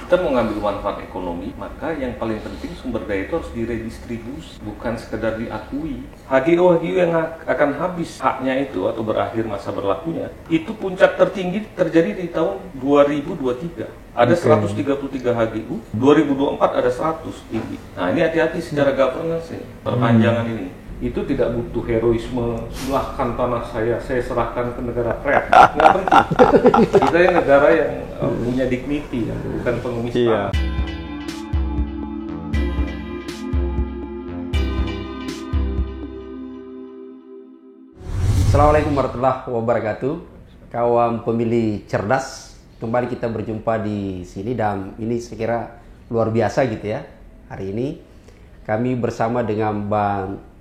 kita mau ngambil manfaat ekonomi, maka yang paling penting sumber daya itu harus diredistribusi, bukan sekedar diakui. HGO yang akan habis haknya itu atau berakhir masa berlakunya, itu puncak tertinggi terjadi di tahun 2023. Ada 133 HGU, 2024 ada 100 tinggi. Nah ini hati-hati secara governance ini, perpanjangan ini. Itu tidak butuh heroisme, silahkan tanah saya serahkan ke negara kreatif. Nggak penting. Kita ini negara yang punya dignity, ya, bukan pengemis tanah. Assalamualaikum warahmatullahi wabarakatuh. Kawan pemilih cerdas, kembali kita berjumpa di sini dan ini saya kira luar biasa gitu ya. Hari ini kami bersama dengan Bang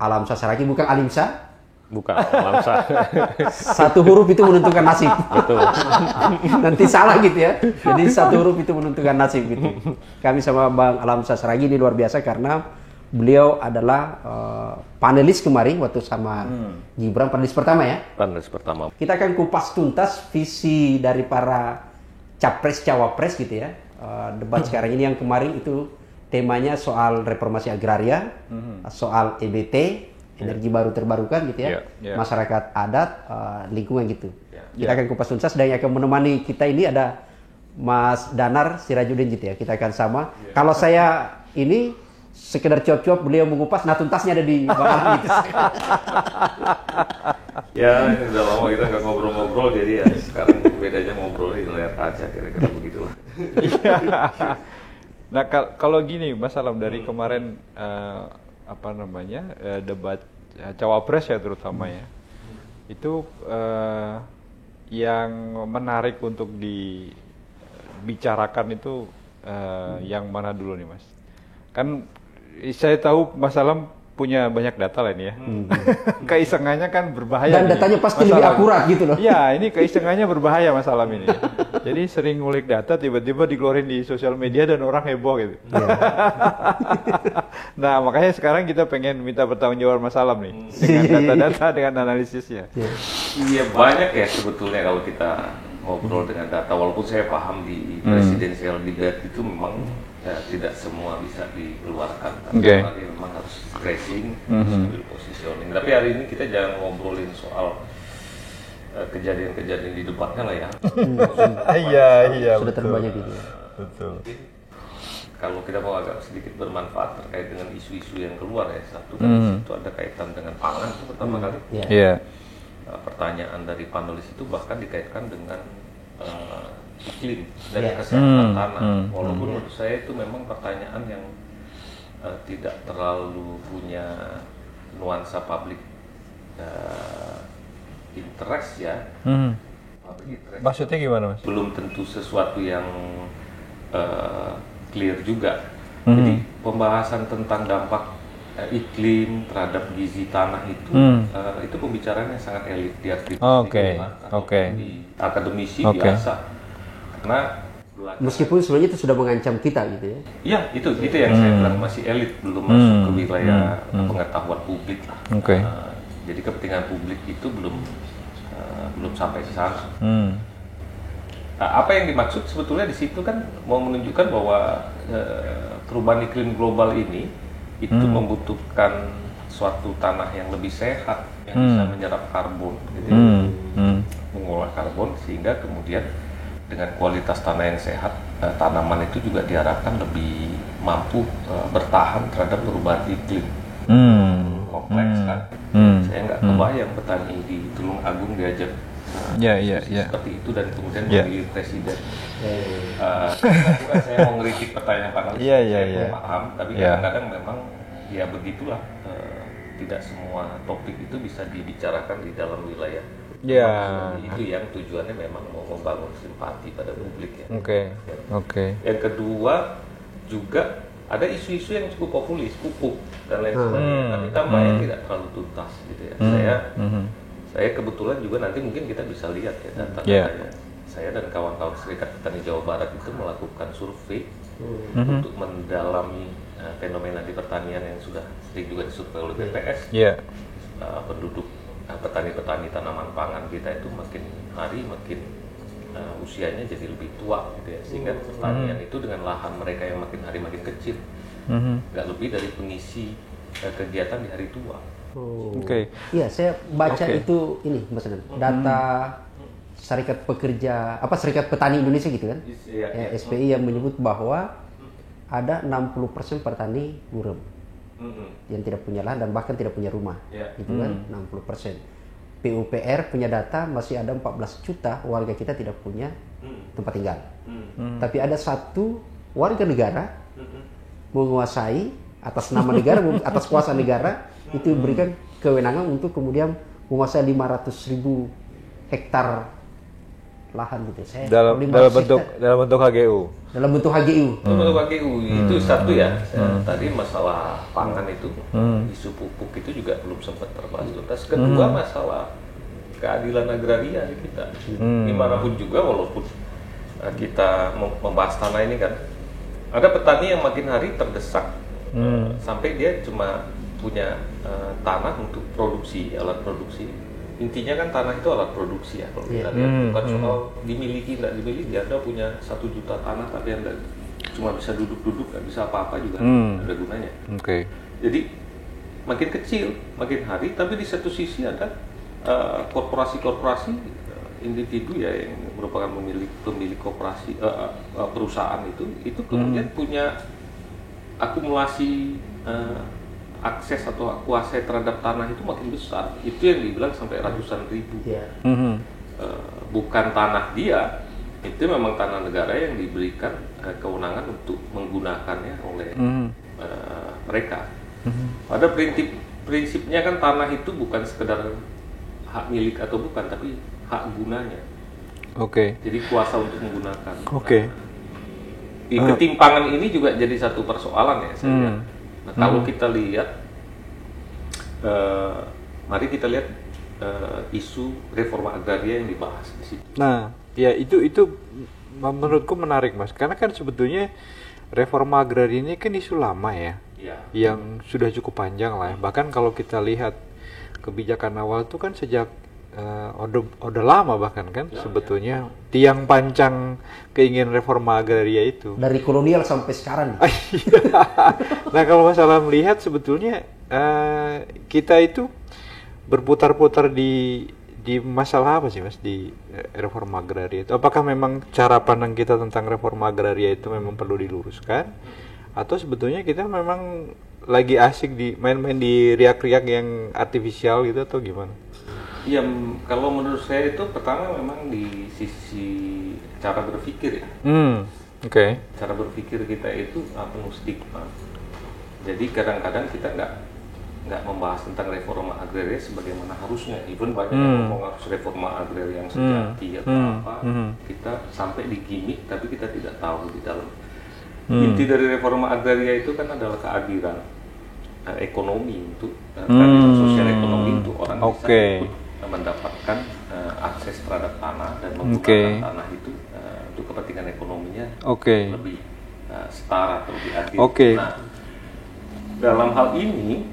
Alamsyah Saragi, bukan Alimsyah. Bukan, Alamsyah. Satu huruf itu menentukan nasib. Betul. Nanti salah gitu ya. Jadi satu huruf itu menentukan nasib gitu. Kami sama Bang Alamsyah Saragi ini luar biasa karena beliau adalah panelis kemarin waktu sama Gibran, panelis pertama ya. Panelis pertama. Kita akan kupas tuntas visi dari para capres-cawapres gitu ya. Debat sekarang ini yang kemarin itu temanya soal reformasi agraria, soal EBT, energi baru terbarukan gitu ya, masyarakat adat, lingkungan gitu. Kita akan kupas tuntas dan yang akan menemani kita ini ada Mas Danar Sirajuddin gitu ya. Kita akan sama. Kalau saya ini sekedar cuap-cuap, beliau mengupas, nah tuntasnya ada di bawah gitu. Ya, udah lama kita nggak ngobrol-ngobrol, jadi ya sekarang bedanya ngobrol di layar kaca, kira-kira begitulah. Nah kalau gini Mas Alam, dari kemarin debat cawapres ya terutama ya, itu yang menarik untuk dibicarakan itu yang mana dulu nih Mas? Kan saya tahu Mas Alam punya banyak data lah ini ya. Keisengannya kan berbahaya. Dan datanya pasti lebih akurat gitu loh. Ya, ini keisengannya berbahaya Mas Alam ini. Jadi sering ngulik data, tiba-tiba dikeluarin di sosial media dan orang heboh gitu. Nah, makanya sekarang kita pengen minta pertanggungjawaban Mas Alam nih. Dengan data-data, dengan analisisnya. Iya, banyak ya sebetulnya kalau kita ngobrol dengan data. Walaupun saya paham di presidential debate itu memang ya, tidak semua bisa dikeluarkan, tapi memang harus tracing, harus positioning. Tapi hari ini kita jangan ngobrolin soal kejadian-kejadian di debatnya lah ya. Iya, sudah terbanyak gitu. Betul. Kalau kita mau agak sedikit bermanfaat terkait dengan isu-isu yang keluar ya, satu dari situ ada kaitan dengan pangan itu pertama kali. Iya. Pertanyaan dari panelis itu bahkan dikaitkan dengan iklim dan kesehatan tanah. Walaupun menurut saya itu memang pertanyaan yang tidak terlalu punya nuansa public interest ya. Maksudnya gimana Mas? Belum tentu sesuatu yang clear juga. Jadi pembahasan tentang dampak iklim terhadap gizi tanah itu pembicaraan yang sangat elit di di akademisi biasa. Karena meskipun sebenarnya itu sudah mengancam kita gitu ya. Iya, itu yang saya bilang masih elit, belum masuk ke wilayah pengetahuan publik lah. Jadi kepentingan publik itu belum sampai ke sana. Nah, apa yang dimaksud sebetulnya di situ kan mau menunjukkan bahwa perubahan iklim global ini itu membutuhkan suatu tanah yang lebih sehat, yang bisa menyerap karbon, gitu ya. Mengolah karbon sehingga kemudian dengan kualitas tanah yang sehat, tanaman itu juga diharapkan lebih mampu bertahan terhadap perubahan iklim. Kompleks kan. Saya nggak kebayang petani di Tulung Agung diajak seperti itu dan kemudian menjadi presiden. Bukan saya mau ngeritik pertanyaan Pak Alis, saya paham, tapi kadang-kadang memang ya begitulah, tidak semua topik itu bisa dibicarakan di dalam wilayah. Itu yang tujuannya memang mau membangun simpati pada publik ya. Yang kedua juga ada isu-isu yang cukup populis, pupuk dan lain sebagainya, tapi tampaknya tidak terlalu tuntas gitu ya. Saya kebetulan juga nanti mungkin kita bisa lihat ya data-datanya. Saya dan kawan-kawan Serikat Petani Jawa Barat itu melakukan survei untuk mendalami fenomena di pertanian yang sudah sering juga disurvei oleh BPS. Penduduk petani-petani tanaman pangan kita itu makin hari makin usianya jadi lebih tua gitu ya, sehingga pertanian itu dengan lahan mereka yang makin hari makin kecil, nggak lebih dari pengisi kegiatan di hari tua. Iya, saya baca itu ini Mas Anan, data Serikat Pekerja Serikat Petani Indonesia gitu kan, SPI, yang menyebut bahwa ada 60% petani buram yang tidak punya lahan dan bahkan tidak punya rumah, gitu kan, 60%. PUPR punya data masih ada 14 juta warga kita tidak punya tempat tinggal. Tapi ada satu warga negara menguasai atas nama negara, atas kuasa negara, itu diberikan kewenangan untuk kemudian menguasai 500.000 hektar lahan gitu. Dalam bentuk HGU. Dalam bentuk HGU. Bentuk HGU itu satu ya. Tadi masalah pangan itu, isu pupuk itu juga belum sempat terbahas tuntas. Kedua, masalah keadilan agraria di kita. Dimanapun juga, walaupun kita membahas tanah ini kan, ada petani yang makin hari terdesak sampai dia cuma punya tanah untuk produksi, alat produksi. Intinya kan tanah itu alat produksi ya, kalau kita lihat, bukan soal dimiliki nggak dimiliki. Anda punya 1 juta tanah tapi Anda cuma bisa duduk-duduk, nggak bisa apa-apa juga, ada gunanya. Jadi makin kecil makin hari, tapi di satu sisi ada korporasi-korporasi, individu ya yang merupakan pemilik korporasi, perusahaan itu kemudian punya akumulasi akses atau kuasa terhadap tanah itu makin besar. Itu yang dibilang sampai ratusan ribu. Bukan tanah dia, itu memang tanah negara yang diberikan kewenangan untuk menggunakannya oleh mereka. Pada prinsipnya kan tanah itu bukan sekedar hak milik atau bukan, tapi hak gunanya. Jadi kuasa untuk menggunakan. Ketimpangan ini juga jadi satu persoalan ya saya lihat. Nah, kalau kita lihat, mari kita lihat isu reforma agraria yang dibahas di situ. Nah, ya itu menurutku menarik Mas, karena kan sebetulnya reforma agraria ini kan isu lama ya, yang sudah cukup panjang lah. Bahkan kalau kita lihat kebijakan awal itu kan sejak Orde Lama bahkan kan sebetulnya tiang pancang keinginan reforma agraria itu dari kolonial sampai sekarang. Nah, kalau masalah melihat sebetulnya kita itu berputar-putar di masalah apa sih Mas di reforma agraria itu? Apakah memang cara pandang kita tentang reforma agraria itu memang perlu diluruskan, atau sebetulnya kita memang lagi asik di main-main di riak-riak yang artifisial gitu, atau gimana? Ya, kalau menurut saya itu pertama memang di sisi cara berpikir ya. Cara berpikir kita itu penuh stigma. Jadi kadang-kadang kita nggak membahas tentang reforma agraria sebagaimana harusnya. Even banyak yang ngomong harus reforma agraria yang sejati atau apa. Kita sampai di gimmick, tapi kita tidak tahu di dalam. Inti dari reforma agraria itu kan adalah keadilan ekonomi untuk keadilan sosial ekonomi untuk orang bisa mendapatkan akses terhadap tanah dan menggunakan tanah itu untuk kepentingan ekonominya lebih setara atau lebih adil. Nah, dalam hal ini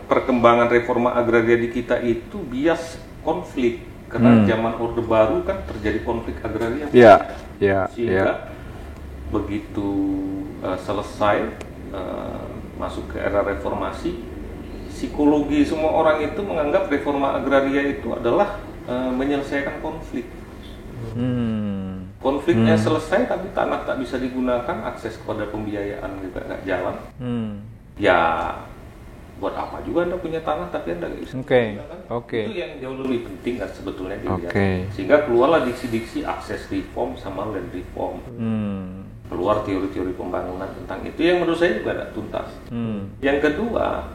perkembangan reforma agraria di kita itu bias konflik, karena zaman Orde Baru kan terjadi konflik agraria. Sehingga begitu selesai masuk ke era reformasi, psikologi semua orang itu menganggap reforma agraria itu adalah menyelesaikan konflik. Konfliknya selesai, tapi tanah tak bisa digunakan, akses kepada pembiayaan juga nggak jalan. Ya, buat apa juga Anda punya tanah tapi Anda nggak bisa menggunakan? Itu yang jauh lebih penting kan sebetulnya dilihat. Sehingga keluarlah diksi-diksi akses reform sama land reform. Keluar teori-teori pembangunan tentang itu yang menurut saya juga tidak tuntas. Yang kedua,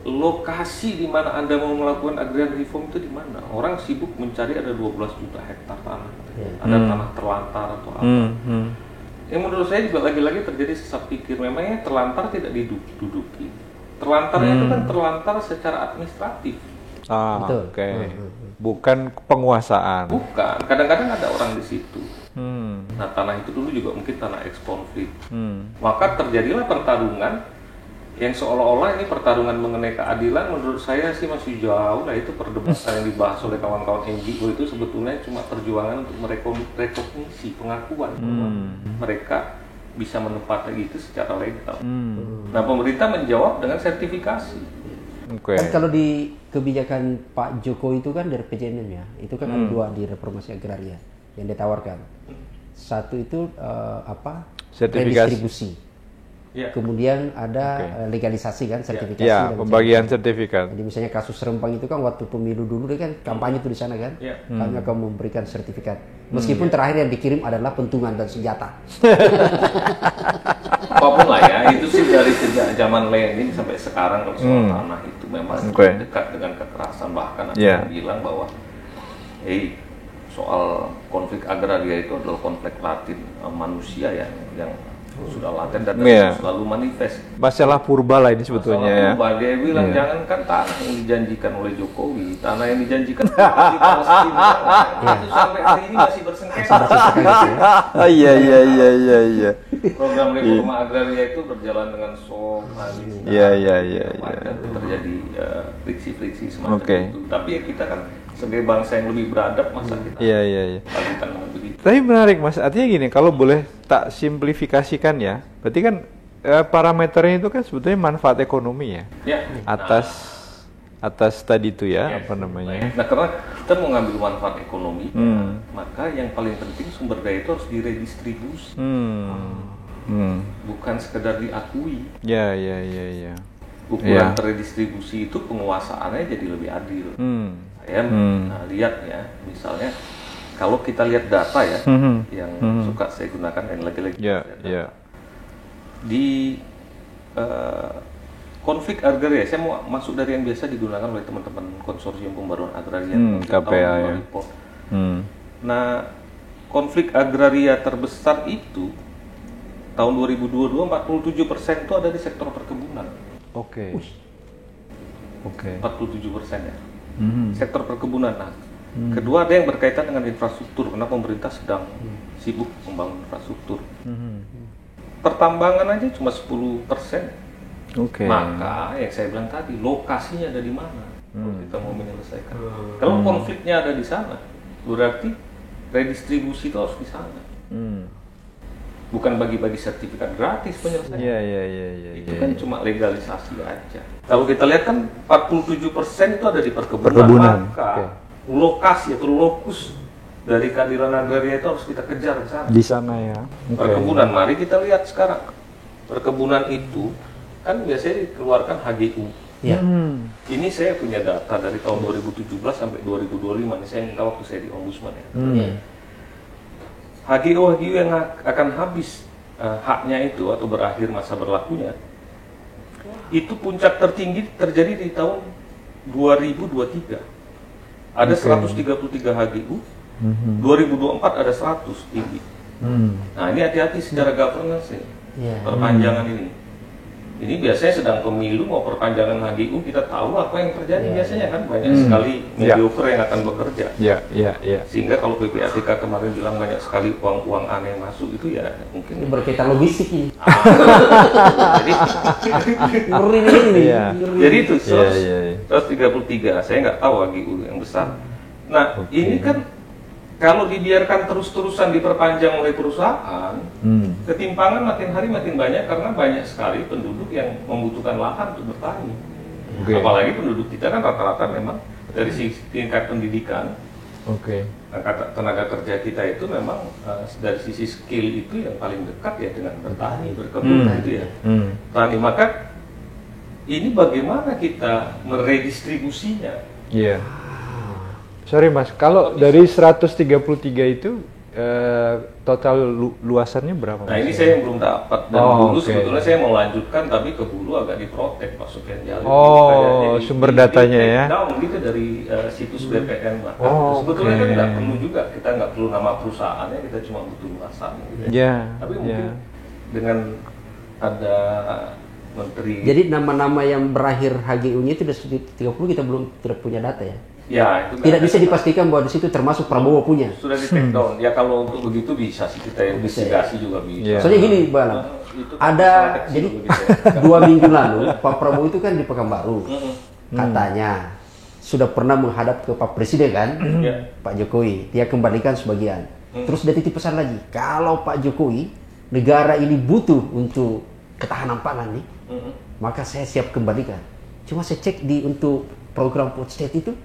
lokasi di mana Anda mau melakukan agrarian reform itu di mana? Orang sibuk mencari ada 12 juta hektar tanah, ada tanah terlantar atau apa. Yang menurut saya juga lagi-lagi terjadi sesat pikir. Memangnya terlantar tidak diduduki. Terlantarnya itu kan terlantar secara administratif. Bukan penguasaan. Bukan. Kadang-kadang ada orang di situ. Nah, tanah itu dulu juga mungkin tanah eks konflik. Maka terjadilah pertarungan yang seolah-olah ini pertarungan mengenai keadilan, menurut saya sih masih jauh lah. Itu perdebatan yang dibahas oleh kawan-kawan NGO itu sebetulnya cuma perjuangan untuk merekognisi pengakuan bahwa mereka bisa menempati itu secara legal. Nah, pemerintah menjawab dengan sertifikasi. Kan kalau di kebijakan Pak Jokowi itu kan dari PJNM ya, itu kan ada 2 di reformasi agraria yang ditawarkan. Satu itu Sertifikasi. redistribusi. Ya. Kemudian ada legalisasi kan, sertifikasi. Ya, dan pembagian sertifikat. Jadi misalnya kasus Rempang itu kan waktu pemilu dulu dia kan kampanye tuh di sana kan, kami akan memberikan sertifikat. Meskipun terakhir yang dikirim adalah pentungan dan senjata. Apapun lah ya, itu sih dari sejak zaman Lenin sampai sekarang kalau soal tanah itu memang dekat dengan kekerasan. Bahkan ada yang bilang bahwa soal konflik agraria itu adalah konflik latin manusia yang sudah laten dan selalu manifest. Masalah purba lah ini sebetulnya ya. Purba, dia bilang jangankan tanah yang dijanjikan oleh Jokowi, tanah yang dijanjikan di Palestina itu sampai hari ini masih bersengketa. Iya. Program reforma agraria itu berjalan dengan manis. Iya. Terjadi friksi-friksi semacam itu. Tapi ya kita kan sebagai bangsa yang lebih beradab, masa kita tantangan begitu. Tapi menarik Mas, artinya gini, kalau boleh tak simplifikasikan ya, berarti kan parameternya itu kan sebetulnya manfaat ekonomi ya, atas tadi itu ya, apa namanya. Nah, karena kita mau ngambil manfaat ekonomi, maka yang paling penting sumber daya itu harus diredistribusi, bukan sekedar diakui. Ya. Ukuran terdistribusi itu penguasaannya jadi lebih adil. Saya lihat ya, misalnya kalau kita lihat data ya, yang suka saya gunakan dan lagi-lagi di konflik agraria, saya mau masuk dari yang biasa digunakan oleh teman-teman konsorsium pembaruan agraria, KPA ya. Nah, konflik agraria terbesar itu tahun 2022 47% itu ada di sektor perkebunan. Oke. 47% ya. Sektor perkebunan. Nah, kedua ada yang berkaitan dengan infrastruktur, karena pemerintah sedang sibuk membangun infrastruktur. Pertambangan aja cuma 10%. Maka yang saya bilang tadi, lokasinya ada di mana kalau kita mau menyelesaikan. Kalau konfliknya ada di sana, berarti redistribusi itu harus di sana. Bukan bagi-bagi sertifikat gratis penyelesaian. Itu kan cuma legalisasi aja. Kalau kita lihat kan 47% itu ada di perkebunan. Maka lokasi atau lokus dari keadilan agraria itu harus kita kejar ke sana. Di sana ya. Perkebunan, mari kita lihat sekarang. Perkebunan itu kan biasanya dikeluarkan HGU. Ini saya punya data dari tahun 2017 sampai 2025. Ini saya minta waktu saya di Ombudsman ya. HGU yang akan habis haknya itu atau berakhir masa berlakunya, itu puncak tertinggi terjadi di tahun 2023. Ada 133 HGU, 2024 ada 100 tinggi. Nah, ini hati-hati secara governance ini, perpanjangan ini. Ini biasanya sedang pemilu mau perpanjangan HGU, kita tahu apa yang terjadi biasanya kan banyak sekali mediocre yang akan bekerja. Sehingga kalau PPATK kemarin bilang banyak sekali uang-uang aneh masuk itu ya mungkin berkaitan logistik ini. Jadi itu 133, saya nggak tahu HGU yang besar. Nah, ini kan kalau dibiarkan terus-terusan diperpanjang oleh perusahaan, ketimpangan makin hari makin banyak karena banyak sekali penduduk yang membutuhkan lahan untuk bertani. Apalagi penduduk kita kan rata-rata memang dari sisi tingkat pendidikan, tenaga kerja kita itu memang dari sisi skill itu yang paling dekat ya dengan bertani, berkebun gitu ya. Tani, maka ini bagaimana kita meredistribusinya? Sorry Mas, kalau dari 133 itu total luasannya berapa? Nah, ini saya yang belum dapat, dan dulu sebetulnya saya mau lanjutkan tapi keburu agak diprotek Pak Sufyan Jalil. Sumber datanya ya? Down gitu dari situs BPN bahkan. Sebetulnya kan nggak perlu juga, kita nggak perlu nama perusahaannya, kita cuma butuh luasan gitu ya. Tapi mungkin dengan ada menteri. Jadi nama-nama yang berakhir HGU-nya itu sudah 30 kita belum tidak punya data ya? Ya, itu Tidak bisa dipastikan bahwa di situ termasuk Prabowo punya. sudah di take down. Ya kalau untuk begitu bisa sih kita investigasi juga bisa. Iya. Soalnya gini, Bang. Itu Ada masalah kecil jadi begitu. 2 minggu lalu Pak Prabowo itu kan di Pekanbaru. Katanya sudah pernah menghadap ke Pak Presiden kan, Ya. Pak Jokowi. Dia kembalikan sebagian. Terus dia titip pesan lagi, kalau Pak Jokowi negara ini butuh untuk ketahanan pangan nih, maka saya siap kembalikan. Cuma saya cek untuk program Food State itu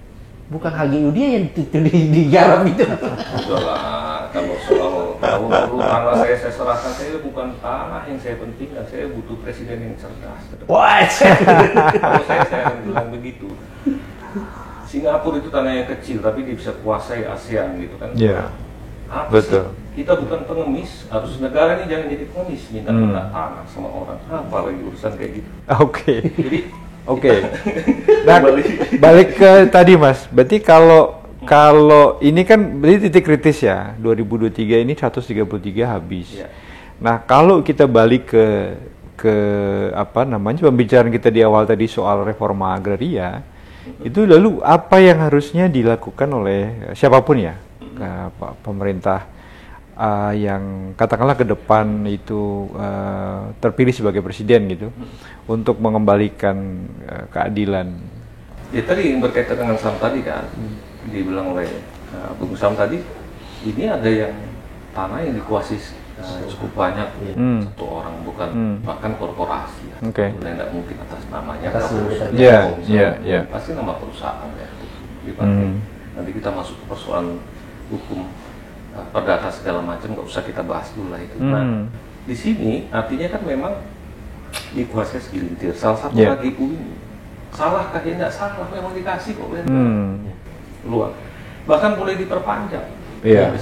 bukan HGU dia yang digarap gitu. Udahlah, kalau soal tahu tanah saya serahkan, saya bukan tanah yang saya pentingkan, saya butuh presiden yang cerdas. Wah, Kalau saya bilang begitu. Singapura itu tanah yang kecil, tapi dia bisa kuasai ASEAN gitu kan. Iya. Apa Betul. sih? Kita bukan pengemis, harus negara ini jangan jadi pengemis, minta tanah sama orang. Apa lagi urusan kayak gitu. Oke. Jadi Oke. Nah, balik ke tadi Mas. Berarti kalau ini kan berarti titik kritis ya. 2023 ini 133 habis. Iya. Nah, kalau kita balik ke apa namanya pembicaraan kita di awal tadi soal reforma agraria, itu lalu apa yang harusnya dilakukan oleh siapapun ya, pemerintah yang katakanlah ke depan itu terpilih sebagai presiden gitu, untuk mengembalikan keadilan. Ya tadi yang berkaitan dengan SAM tadi kan, dibilang oleh Bung Sam tadi, ini ada yang tanah yang dikuasai cukup banyak, satu orang bukan, bahkan korporasi. Oke. Tidak mungkin atas namanya. Iya. Pasti nama perusahaan ya. Dipakai. Nanti kita masuk ke persoalan hukum perdata segala macam, nggak usah kita bahas dulu lah itu. Nah, di sini artinya kan memang dikuasai segelintir. Salah satu lagi ini. Salahkah ya? Nggak salah, memang dikasih kok. Luang. Bahkan boleh diperpanjang.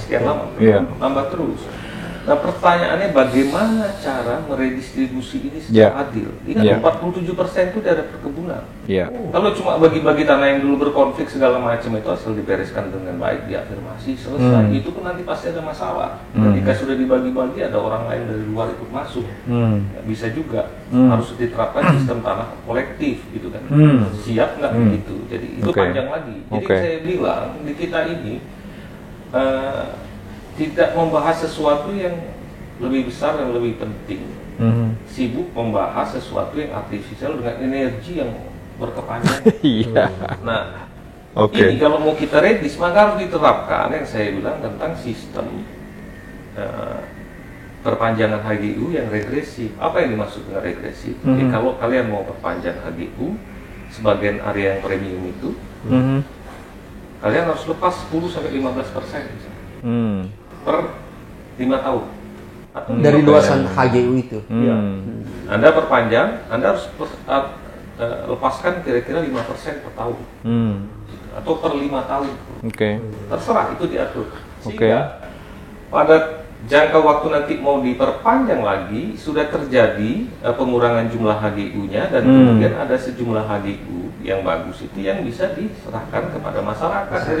Sekian lama, tambah terus. Nah pertanyaannya bagaimana cara meredistribusi ini secara adil? Ingat 47% itu dari perkebunan. Kalau cuma bagi-bagi tanah yang dulu berkonflik segala macam itu asal dibereskan dengan baik, diafirmasi, selesai. Itu pun nanti pasti ada masalah. Ketika sudah dibagi-bagi ada orang lain dari luar ikut masuk. Ya, bisa juga harus diterapkan sistem tanah kolektif gitu kan. Siap nggak begitu? Jadi itu panjang lagi. Jadi saya bilang di kita ini tidak membahas sesuatu yang lebih besar dan lebih penting. Sibuk membahas sesuatu yang artifisial dengan energi yang berkepanjangan. Nah, ini kalau mau kita redis maka harus diterapkan yang saya bilang tentang sistem perpanjangan HGU yang regresif. Apa yang dimaksud dengan regresif? Jadi kalau kalian mau perpanjang HGU, sebagian area yang premium itu, kalian harus lepas 10-15% per 5 tahun. Atau dari luasan HGU itu. Ya. Anda perpanjang, Anda harus lepaskan kira-kira 5% per tahun. Atau per 5 tahun. Terserah, itu diatur. Sehingga pada jangka waktu nanti mau diperpanjang lagi, sudah terjadi pengurangan jumlah HGU-nya dan kemudian ada sejumlah HGU yang bagus itu yang bisa diserahkan kepada masyarakat.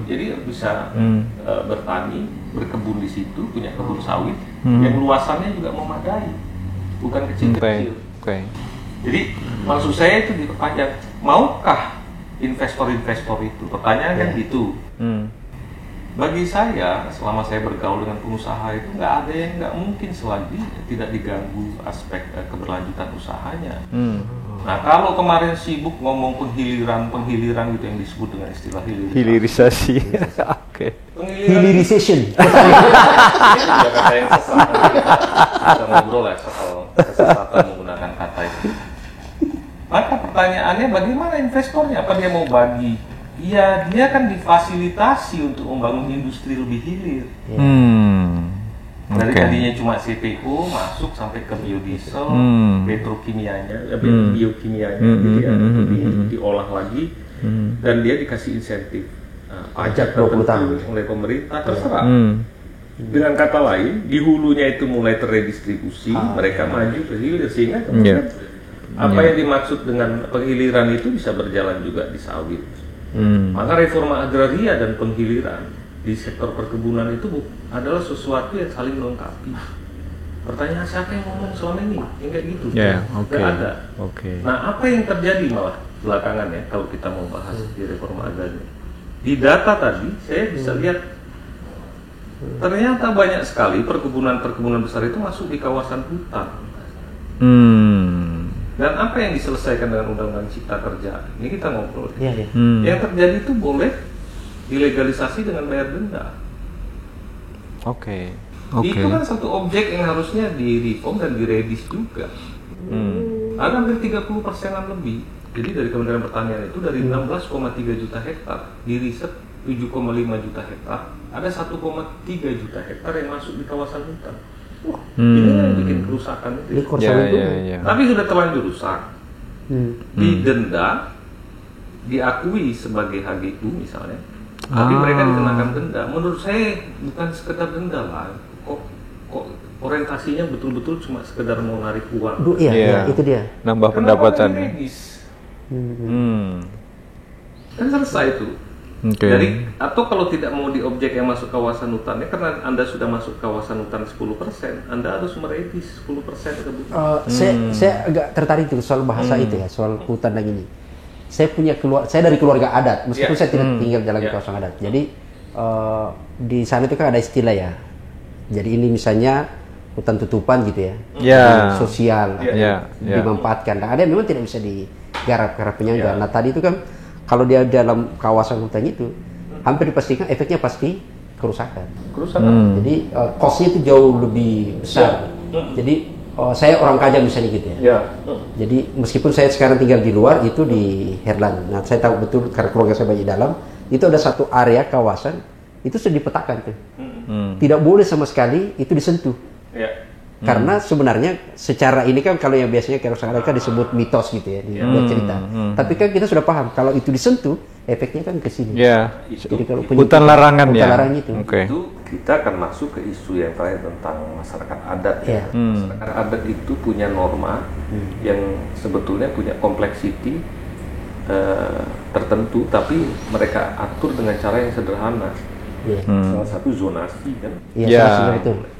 Jadi bisa bertani, berkebun di situ, punya kebun sawit yang luasannya juga memadai, bukan kecil-kecil. Jadi maksud saya itu diperpanjang. Maukah investor-investor itu? Pertanyaannya kan gitu. Bagi saya, selama saya bergaul dengan pengusaha itu nggak ada yang nggak mungkin selagi tidak diganggu aspek keberlanjutan usahanya. Nah kalau kemarin sibuk ngomong penghiliran gitu yang disebut dengan istilah hilirisasi. Hilirisation. Ini juga kata yang sesat. Kita ngobrol lah soal kesesatan menggunakan kata itu. Maka pertanyaannya bagaimana investornya? Apa dia mau bagi? Iya, dia kan difasilitasi untuk membangun industri lebih hilir. Dari tadinya cuma CPO masuk sampai ke biodiesel, petrokimianya, biokimianya, diolah lagi, dan dia dikasih insentif pajak 20 tahun oleh pemerintah, terserah. Dengan kata lain, di hulunya itu mulai terredistribusi, mereka maju ke hilir sehingga kemudian apa yang dimaksud dengan penghiliran itu bisa berjalan juga di sawit. Maka reforma agraria dan penghiliran di sektor perkebunan itu adalah sesuatu yang saling melengkapi. Pertanyaan siapa yang ngomong selama ini? Yang kayak gitu? Nggak ada. Nah apa yang terjadi malah? belakangan ya, kalau kita mau bahas di reforma agraria. Di data tadi saya bisa lihat ternyata banyak sekali perkebunan besar itu masuk di kawasan hutan. Dan apa yang diselesaikan dengan Undang-Undang Cipta Kerja? Ini kita ngobrol. Yang terjadi itu boleh dilegalisasi dengan bayar denda. Oke. Itu kan satu objek yang harusnya di-reform dan diredis juga. Ada hampir 30%-an lebih. Jadi dari Kementerian Pertanian itu dari 16,3 juta hektar di riset 7,5 juta hektar, ada 1,3 juta hektar yang masuk di kawasan hutan. Ini yang bikin kerusakan itu. Tapi sudah terlanjur rusak. Didenda, diakui sebagai HGU misalnya, tapi mereka dikenakan denda. Menurut saya bukan sekedar denda lah. Kok orientasinya betul-betul cuma sekedar mau narik uang. Iya, itu dia. Nambah pendapatan. Kan selesai itu. Jadi atau kalau tidak mau di objek yang masuk kawasan hutannya, karena Anda sudah masuk kawasan hutan 10%, Anda harus meredis 10% kebutuhan. Saya agak tertarik tuh soal bahasa itu ya, soal hutan dan ini. Saya dari keluarga adat, meskipun saya tidak tinggal dalam kawasan adat. Jadi di sana itu kan ada istilah ya. Jadi ini misalnya hutan tutupan gitu ya, sosial, dimanfaatkan. Nah, ada yang memang tidak bisa digarap karena penyangga. Nah tadi itu kan kalau dia dalam kawasan hutan itu hampir dipastikan efeknya pasti kerusakan. Jadi cost-nya itu jauh lebih besar. Jadi saya orang Kajang misalnya gitu ya. Jadi meskipun saya sekarang tinggal di luar, itu di Herlan. Nah saya tahu betul karena keluarga saya banyak di dalam. Itu ada satu area kawasan itu sudah dipetakan tuh. Tidak boleh sama sekali itu disentuh. Karena sebenarnya secara ini kan kalau yang biasanya kerusakan kan disebut mitos gitu ya, dibuat cerita. Tapi kan kita sudah paham kalau itu disentuh efeknya kan ke sini. Jadi kalau hutan larangan ya. Itu kita akan masuk ke isu yang terakhir tentang masyarakat adat ya. Masyarakat adat itu punya norma yang sebetulnya punya kompleksiti tertentu, tapi mereka atur dengan cara yang sederhana. Salah satu zonasi kan.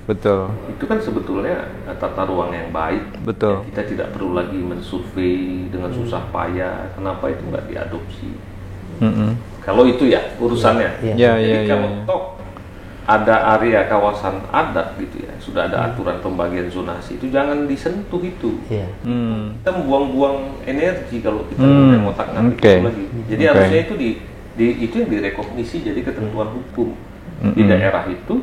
Betul. Itu kan sebetulnya tata ruang yang baik. Betul. Kita tidak perlu lagi mensurvei dengan susah payah. Kenapa itu nggak diadopsi? Kalau itu ya urusannya. Jadi kalau toh ada area kawasan adat gitu ya, sudah ada aturan pembagian zonasi, itu jangan disentuh itu. Kita membuang-buang energi kalau kita ngotak-ngatik itu lagi. Jadi harusnya itu itu yang direkognisi jadi ketentuan hukum di daerah itu.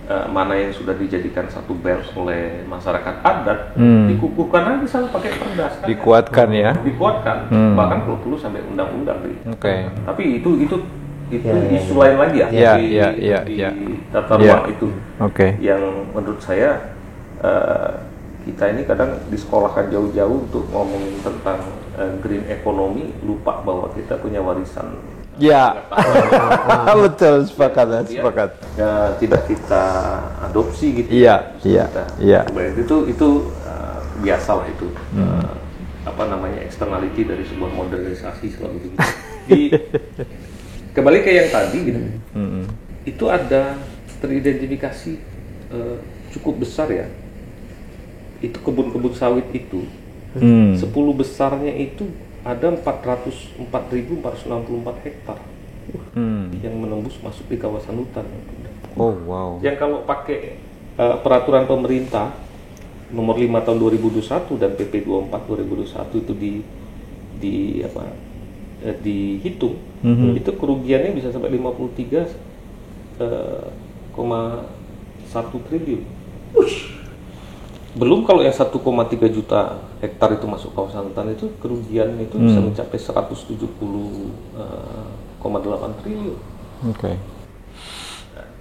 Mana yang sudah dijadikan satu belt oleh masyarakat adat, dikukuhkan aja sama pakai perdas kan, dikuatkan ya, bahkan kalau perlu sampai undang-undang tapi itu isu lain lagi ya, di tata ruang itu yang menurut saya kita ini kadang disekolahkan jauh-jauh untuk ngomongin tentang green economy, lupa bahwa kita punya warisan. Betul, sepakat. Tidak kita adopsi gitu. Itu biasalah itu. Externality dari sebuah modernisasi selalu begitu. Kembali ke yang tadi gitu. Itu ada teridentifikasi cukup besar ya. Itu kebun-kebun sawit itu. 10 besarnya itu ada 404.464 hektar yang menembus masuk di kawasan hutan. Yang kalau pakai peraturan pemerintah nomor 5 tahun 2021 dan PP 24 2021 itu dihitung, itu kerugiannya bisa sampai 53,1 triliun. Belum kalau yang 1,3 juta hektar itu masuk kawasan hutan, itu kerugian itu bisa mencapai 170,8 triliun.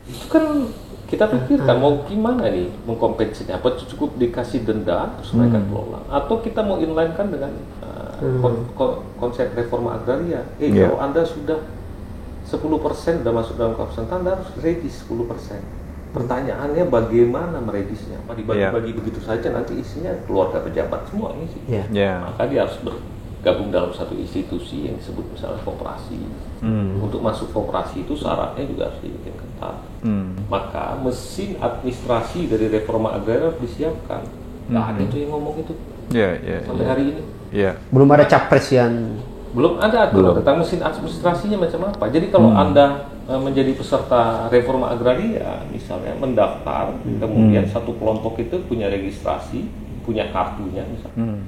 Itu kan kita pikirkan mau gimana nih mengkompensasinya, apa cukup dikasih denda terus mereka kelola, atau kita mau inline-kan dengan konsep reforma agraria. Kalau Anda sudah 10% sudah masuk dalam kawasan hutan, Anda harus ready 10%. Pertanyaannya bagaimana meredisnya? Dibagi-bagi begitu saja nanti isinya keluarga pejabat semua ini sih. Maka dia harus bergabung dalam satu institusi yang disebut misalnya koperasi. Untuk masuk koperasi itu syaratnya juga harus dibikin ketat. Maka mesin administrasi dari reforma agraria harus disiapkan. Nggak ada itu yang ngomong itu sampai hari ini. Belum ada capres yang belum ada aturan tentang mesin administrasinya macam apa. Jadi kalau Anda menjadi peserta reforma agraria, misalnya mendaftar, kemudian satu kelompok itu punya registrasi, punya kartunya misalnya.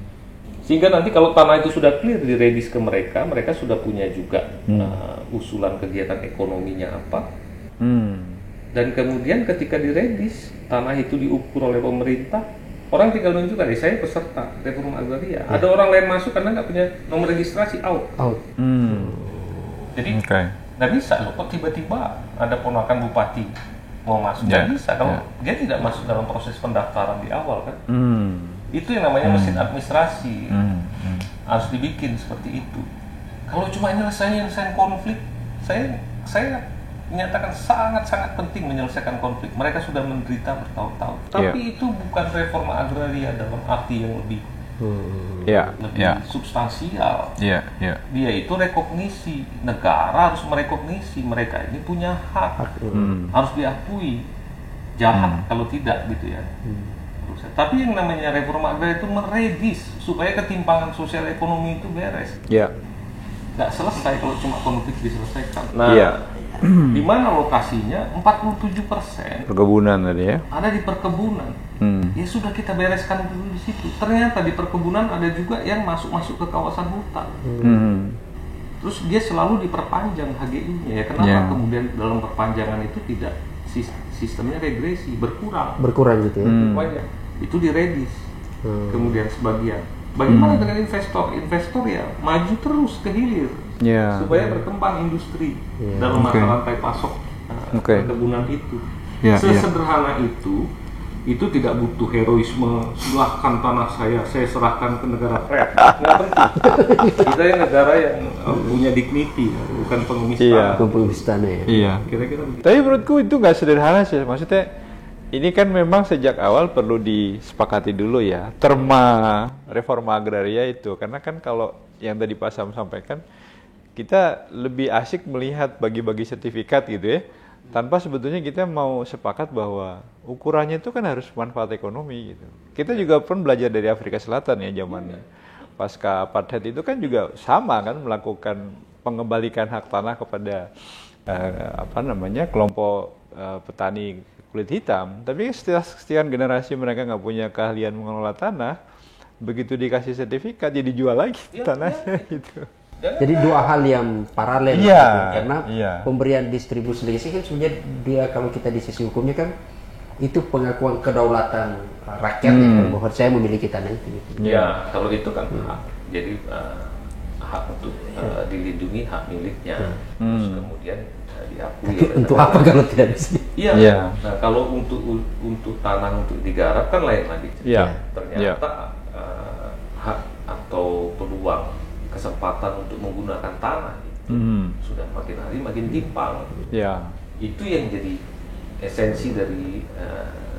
Sehingga nanti kalau tanah itu sudah clear diredis ke mereka, mereka sudah punya juga usulan kegiatan ekonominya apa. Dan kemudian ketika diredis, tanah itu diukur oleh pemerintah, orang tinggal menunjukkan, saya peserta reforma agraria. Ada orang lain masuk karena nggak punya nomor registrasi, out. Jadi nggak bisa loh, kok tiba-tiba ada ponakan bupati mau masuk, nggak bisa kalau dia tidak masuk dalam proses pendaftaran di awal kan. Itu yang namanya mesin administrasi, harus dibikin seperti itu. Kalau cuma nyelesain konflik, saya menyatakan sangat-sangat penting menyelesaikan konflik. Mereka sudah menderita bertahun-tahun. Tapi itu bukan reforma agraria dalam arti yang lebih substansial. Dia itu rekognisi. Negara harus merekognisi mereka ini punya hak, harus diakui. Jahat kalau tidak gitu ya. Tapi yang namanya reforma agraria itu meredis supaya ketimpangan sosial ekonomi itu beres. Nggak selesai kalau cuma konflik diselesaikan. Di mana lokasinya 47% perkebunan tadi ya, ada di perkebunan. Ya sudah kita bereskan dulu di situ. Ternyata di perkebunan ada juga yang masuk ke kawasan hutan. Terus dia selalu diperpanjang HGI-nya ya. Kenapa kemudian dalam perpanjangan itu tidak sistemnya regresi, berkurang gitu ya. Itu diredis. Kemudian sebagian. Bagaimana dengan investor? Investor ya maju terus ke hilir supaya berkembang industri dalam mata rantai pasok perkebunan itu. Sesederhana itu tidak butuh heroisme. Silahkan tanah saya serahkan ke negara keren. Nggak penting. Kita yang negara yang punya dignity, bukan pengemis tanah. Kira-kira begitu. Tapi menurutku itu nggak sederhana sih. Maksudnya ini kan memang sejak awal perlu disepakati dulu ya, terma reforma agraria itu. Karena kan kalau yang tadi Pak Sam sampaikan, kita lebih asik melihat bagi-bagi sertifikat gitu ya, tanpa sebetulnya kita mau sepakat bahwa ukurannya itu kan harus manfaat ekonomi gitu. Kita juga pun belajar dari Afrika Selatan ya zamannya. Pasca apartheid itu kan juga sama kan, melakukan pengembalikan hak tanah kepada kelompok petani kulit hitam. Tapi setelah sekian generasi mereka nggak punya keahlian mengelola tanah, begitu dikasih sertifikat jadi dijual lagi tanahnya gitu. Jadi dua hal yang paralel gitu. Karena pemberian distribusi legasi kan sebenarnya dia, kalau kita di sisi hukumnya kan itu pengakuan kedaulatan rakyat bahwa saya memiliki tanah itu gitu. Kalau itu kan hak. Jadi hak untuk dilindungi hak miliknya. Terus kemudian diakui. Untuk apa kalau tidak bisa? Nah, kalau untuk tanah untuk digarap kan lain lagi. Ternyata hak atau peluang, kesempatan untuk menggunakan tanah itu sudah makin hari makin timpang. Itu yang jadi esensi dari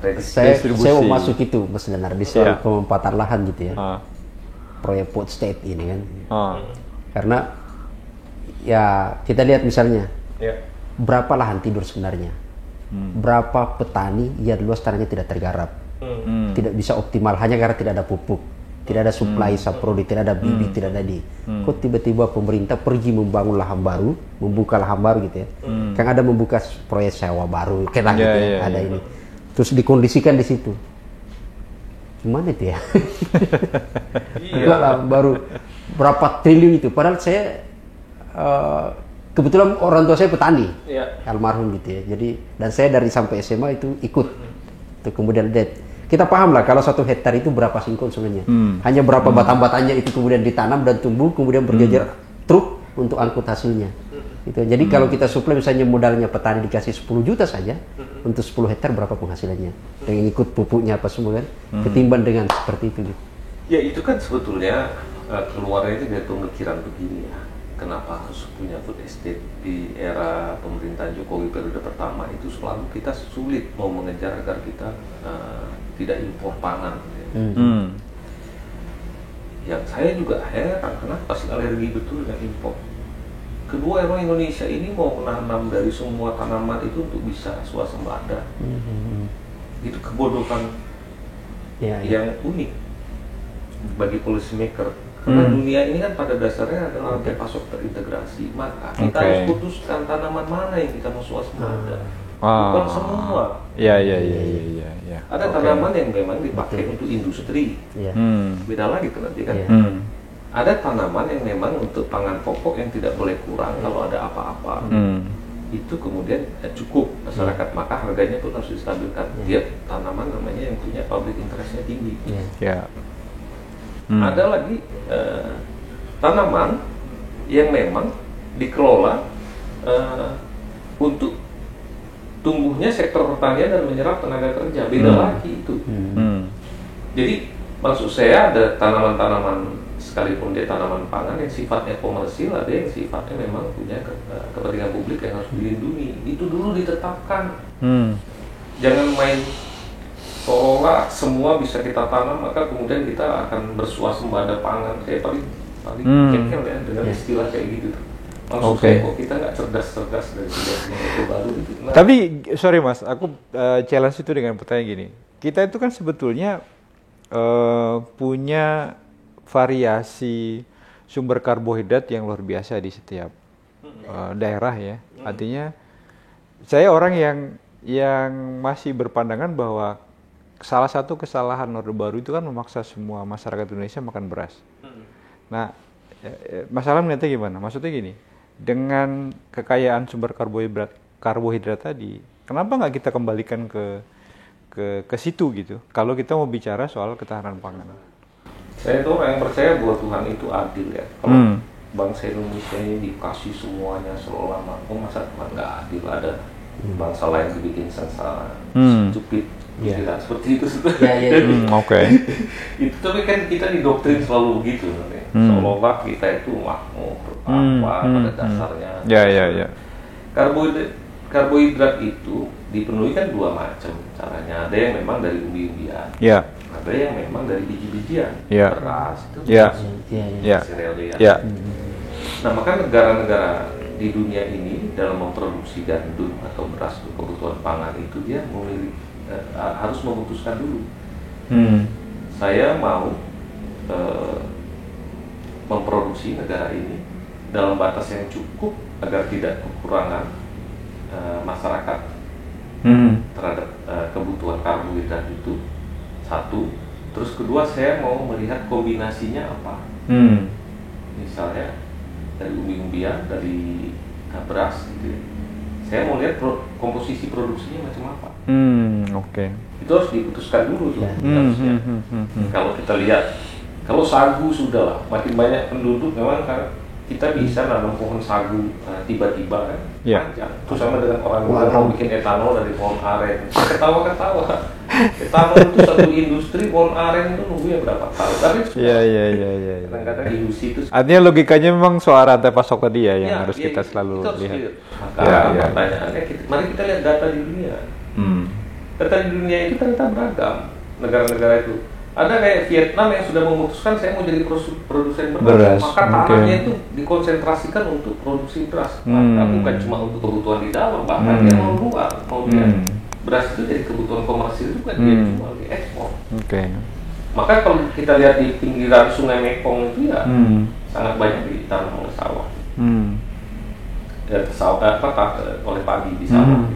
redistribusi. Saya mau masuk itu, Mas Lenar, di soal pemampatan lahan gitu ya. Proyek Port State ini kan. Karena ya kita lihat misalnya berapa lahan tidur sebenarnya, berapa petani yang luas tanahnya tidak tergarap, tidak bisa optimal hanya karena tidak ada pupuk, tidak ada suplai saprodi, tidak ada bibit, tidak ada kok tiba-tiba pemerintah pergi membangun lahan baru, membuka lahan baru gitu ya. Kan ada membuka proyek sewa baru, kena gitu ya, ada ini. Terus dikondisikan di situ. Gimana itu ya? Baru berapa triliun itu. Padahal saya kebetulan orang tua saya petani, almarhum gitu ya. Jadi dan saya dari sampai SMA itu ikut. Itu kemudian kita paham lah kalau 1 hektar itu berapa singkong sebenarnya. Hanya berapa batang-batangnya itu kemudian ditanam dan tumbuh, kemudian berjejer truk untuk angkut hasilnya. Gitu. Jadi kalau kita suplai misalnya modalnya petani dikasih 10 juta saja, untuk 10 hektar berapa penghasilannya? Dengan ikut pupuknya apa semua kan? Ketimbang dengan seperti itu. Gitu. Ya itu kan sebetulnya keluarnya itu dari pemikiran begini ya. Kenapa harus punya food estate di era pemerintahan Jokowi periode pertama itu selalu kita sulit mau mengejar agar kita tidak impor pangan. Yang saya juga heran kenapa sih alergi betul dengan impor. Kedua, emang Indonesia ini mau menanam dari semua tanaman itu untuk bisa swasembada. Itu kebodohan yang unik bagi policy maker. Karena dunia ini kan pada dasarnya adalah rantai pasok terintegrasi, maka kita harus putuskan tanaman mana yang kita mau swasembada. Bukan semua. Iya. Ada tanaman yang memang dipakai untuk industri. Beda lagi tuh nanti kan. Ada tanaman yang memang untuk pangan pokok yang tidak boleh kurang kalau ada apa-apa. Itu kemudian cukup masyarakat, maka harganya pun harus distabilkan. Dia tanaman namanya yang punya public interest-nya tinggi. Ada lagi tanaman yang memang dikelola untuk tumbuhnya sektor pertanian dan menyerap tenaga kerja, beda lagi itu. Jadi maksud saya ada tanaman-tanaman sekalipun dia tanaman pangan yang sifatnya komersil, ada yang sifatnya memang punya kepentingan publik yang harus dilindungi. Itu dulu ditetapkan. Jangan main seolah semua bisa kita tanam maka kemudian kita akan bersuasembada pangan. Saya paling kekeh ya dengan istilah kayak gitu. Maksud saya kok kita nggak cerdas-cerdas dari sudut itu baru gitu. Nah, tapi sorry Mas, aku challenge itu dengan pertanyaan gini. Kita itu kan sebetulnya punya variasi sumber karbohidrat yang luar biasa di setiap daerah ya. Artinya saya orang yang masih berpandangan bahwa salah satu kesalahan Orde Baru itu kan memaksa semua masyarakat Indonesia makan beras. Nah, masalah melihatnya gimana? Maksudnya gini, dengan kekayaan sumber karbohidrat tadi, kenapa nggak kita kembalikan ke situ gitu? Kalau kita mau bicara soal ketahanan pangan. Saya tuh orang yang percaya bahwa Tuhan itu adil ya. Kalau bangsa Indonesia ini dikasih semuanya selama, masa Tuhan nggak adil? Ada bangsa lain dibikin sengsara, stupid, tidak seperti itu. Itu tapi kan kita didoktrin selalu begitu, seolah kita itu makmur pada dasarnya. Karbohidrat itu dipenuhi kan dua macam caranya. Ada yang memang dari umbi-umbian, ada yang memang dari biji-bijian, beras itu serealia. Nah, maka negara-negara di dunia ini dalam memproduksi gandum atau beras untuk kebutuhan pangan itu dia memiliki harus memutuskan dulu. Saya mau memproduksi negara ini dalam batas yang cukup agar tidak kekurangan masyarakat terhadap kebutuhan karbohidrat itu. Satu, terus kedua saya mau melihat kombinasinya apa. Misalnya dari umbi-umbian, dari beras gitu. Saya mau lihat komposisi produksinya macam apa. Itu harus diputuskan dulu tuh. Kalau kita lihat, kalau sagu sudah lah, makin banyak penduduk memang kan kita bisa nanam pohon sagu tiba-tiba kan panjang. Itu sama dengan orang mau bikin etanol dari pohon aren. Ketawa-ketawa. Etanol itu satu industri, pohon aren itu nunggunya berapa tahun. Tapi kadang-kadang ilusi itu. Artinya logikanya memang soal rantai pasok tadi ya yang harus kita selalu lihat. Maka pertanyaannya, mari kita lihat data di dunia. Data di dunia itu ternyata beragam. Negara-negara itu ada kayak Vietnam yang sudah memutuskan saya mau jadi produsen beras. Maka tanahnya itu dikonsentrasikan untuk produksi beras. Maka bukan cuma untuk kebutuhan di dalam, bahkan dia mau luar, mau dia beras itu jadi kebutuhan komersil juga dia jual, di ekspor. Maka kalau kita lihat di pinggiran Sungai Mekong itu ya sangat banyak ditanam oleh sawah. Oleh padi di sawah.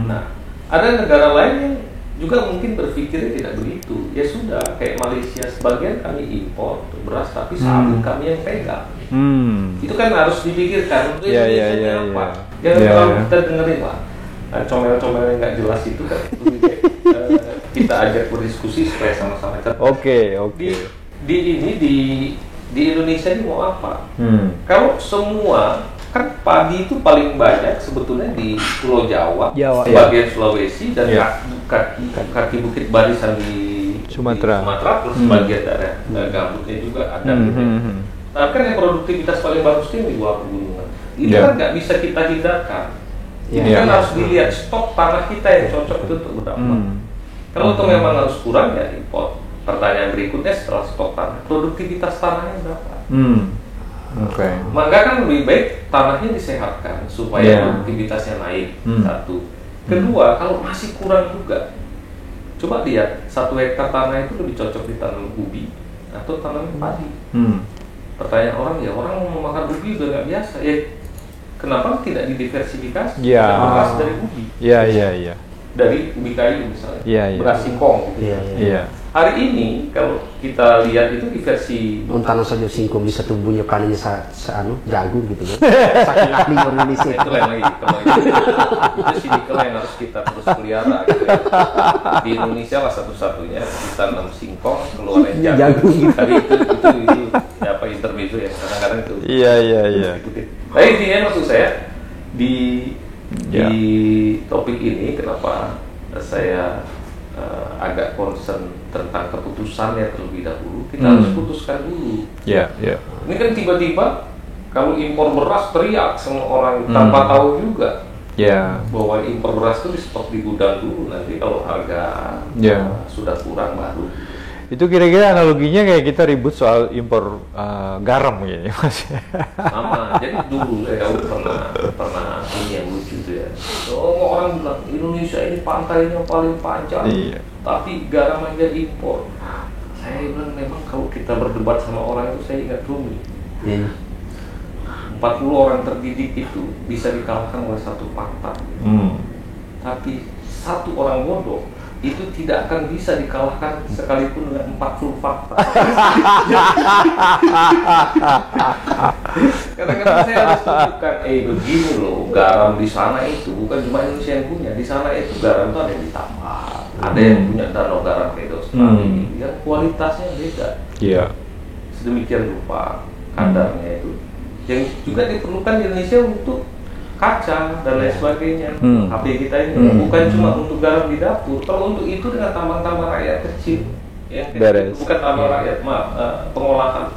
Nah, ada negara lain yang juga mungkin berpikirnya tidak begitu. Ya sudah, kayak Malaysia sebagian kami impor beras tapi sawit kami yang pegang. Itu kan harus dipikirkan untuk Indonesia apa. Jangan terlalu kita dengerin lah. Nah, comel-comel yang nggak jelas itu kan kita ajak berdiskusi supaya sama-sama cerdas. Di Indonesia ini mau apa? Kalau semua kan padi itu paling banyak sebetulnya di Pulau Jawa sebagian Sulawesi dan kaki bukit barisan di Sumatera terus sebagian daerah gambutnya juga ada gitu. Tapi kan yang produktivitas paling bagus itu di bawah pegunungan. Itu kan nggak bisa kita hindarkan. Kan harus dilihat stok tanah kita yang cocok itu untuk berapa. Kalau itu memang harus kurang ya import. Pertanyaan berikutnya setelah stok tanah, produktivitas tanahnya berapa? Maka kan lebih baik tanahnya disehatkan supaya produktivitasnya naik. Satu. Kedua, kalau masih kurang juga, coba lihat 1 hektar tanah itu lebih cocok ditanam ubi atau tanam padi. Pertanyaan orang, ya orang mau makan ubi udah nggak biasa, ya kenapa tidak didiversifikasi? Ya. Tidak beras dari ubi. Iya. Dari ubi kayu misalnya, Iya. beras singkong. Iya. Hari ini kalau kita lihat itu di versi Tanam saja singkong bisa tumbuhnya panennya jagung gitu kan. Saking ahli Indonesia. itu lain lagi, itu sinikal yang harus kita terus pelihara. Gitu ya. Di Indonesia lah satu-satunya ditanam singkong keluarnya jagung. Tapi itu apa intermezzo ya, kadang-kadang itu. Iya. Tapi intinya maksud saya di topik ini kenapa saya agak concern tentang keputusannya terlebih dahulu. Kita harus putuskan dulu. Iya. Ini kan tiba-tiba kalau impor beras teriak semua orang tanpa tahu juga bahwa impor beras itu di-stok di gudang dulu, nanti kalau harga sudah kurang baru. Itu kira-kira analoginya kayak kita ribut soal impor garam ya, Mas. Sama, jadi dulu saya pernah ini yang lucu tuh ya. Orang bilang Indonesia ini pantainya paling panjang, tapi garam aja impor. Saya bilang memang kalau kita berdebat sama orang itu saya ingat Rumi. 40 orang terdidik itu bisa dikalahkan oleh satu fakta. Tapi satu orang bodoh itu tidak akan bisa dikalahkan sekalipun dengan 40 fakta. Kadang-kadang saya harus tunjukkan, begini loh, garam di sana itu bukan cuma Indonesia yang punya, di sana itu garam itu ada yang ditambah, ada yang punya danau garam kayak Australia, yang kualitasnya beda. Sedemikian rupa kadarnya itu, yang juga diperlukan di Indonesia untuk kaca dan lain sebagainya. HP kita ini bukan cuma untuk garam di dapur. Kalau untuk itu dengan tambang-tambang rakyat kecil, ya, bukan tambang rakyat, pengolahan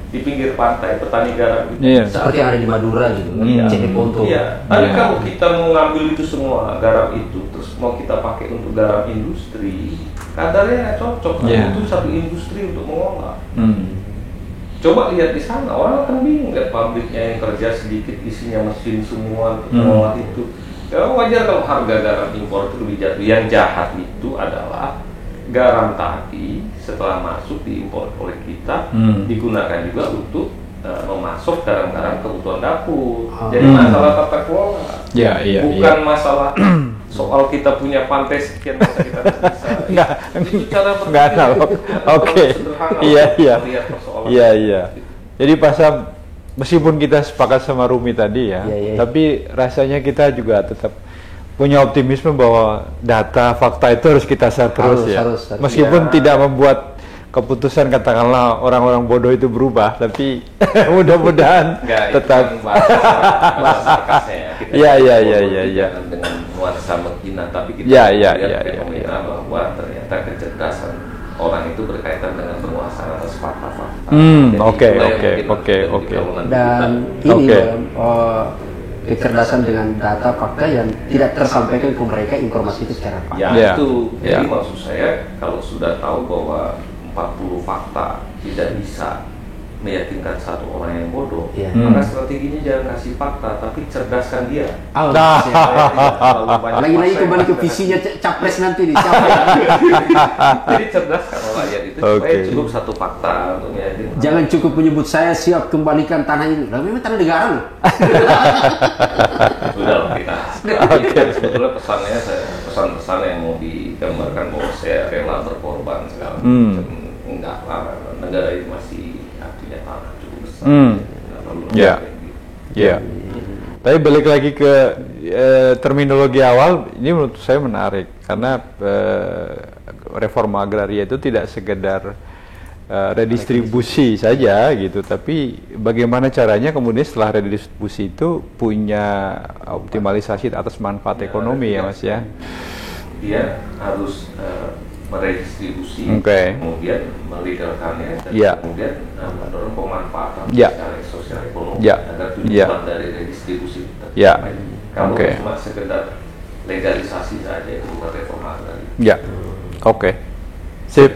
di pinggir pantai, petani garam itu. Seperti yang ada di Madura gitu, Cek Ponto. Tapi kalau kita mau ngambil itu semua garam itu, terus mau kita pakai untuk garam industri, kadarnya nggak cocok. Itu satu industri untuk mengolah. Coba lihat di sana, orang akan bingung lihat pabriknya yang kerja sedikit, isinya mesin semua untuk mengolah itu. Ya wajar kalau harga garam impor itu lebih jatuh. Yang jahat itu adalah garam tadi setelah masuk diimpor oleh kita digunakan juga untuk memasuk garam-garam kebutuhan dapur. Jadi masalah tata kelola, bukan masalah soal kita punya pantai sekian masa kita bisa. Itu cara berpikir. Oke. Iya. Jadi pasal meskipun kita sepakat sama Rumi tadi tapi rasanya kita juga tetap punya optimisme bahwa data fakta itu harus kita share terus harus. Meskipun tidak membuat keputusan katakanlah orang-orang bodoh itu berubah, tapi mudah-mudahan tetap. Iya. Dengan nuansa menghina, tapi kita lihat fenomena bahwa ternyata kecerdasan orang itu berkaitan dengan penguasaan atas fakta-fakta. Oke. Dan ini kecerdasan dengan data fakta yang tidak tersampaikan ke mereka informasi itu secara fakta. Jadi maksud saya kalau sudah tahu bahwa 40 fakta tidak bisa meyakinkan satu orang yang bodoh, maka strateginya jangan kasih fakta, tapi cerdaskan dia. Lagi-lagi kembali ke visinya capres nanti nih. Jadi cerdaskan rakyat itu supaya cukup satu fakta untuk meyakinkan. Jangan cukup menyebut saya siap kembalikan tanah ini. Lah memang tanah negara loh. Sudah lah kita. Sebetulnya pesan-pesan yang mau digambarkan bahwa saya rela berkorban segala macam. Enggak lah, negara ini masih punya tanah cukup besar. Tapi balik lagi ke terminologi awal, ini menurut saya menarik karena reforma agraria itu tidak sekedar redistribusi saja gitu, tapi bagaimana caranya kemudian setelah redistribusi itu punya optimalisasi atas manfaat ekonomi ya Mas ya. Dia harus meredistribusi, kemudian melegalkannya, dan kemudian mendorong pemanfaatan secara sosial ekonomi agar tujuan dari redistribusi tercapai. Kalau cuma sekedar legalisasi saja itu bukan reforma agraria. Sip.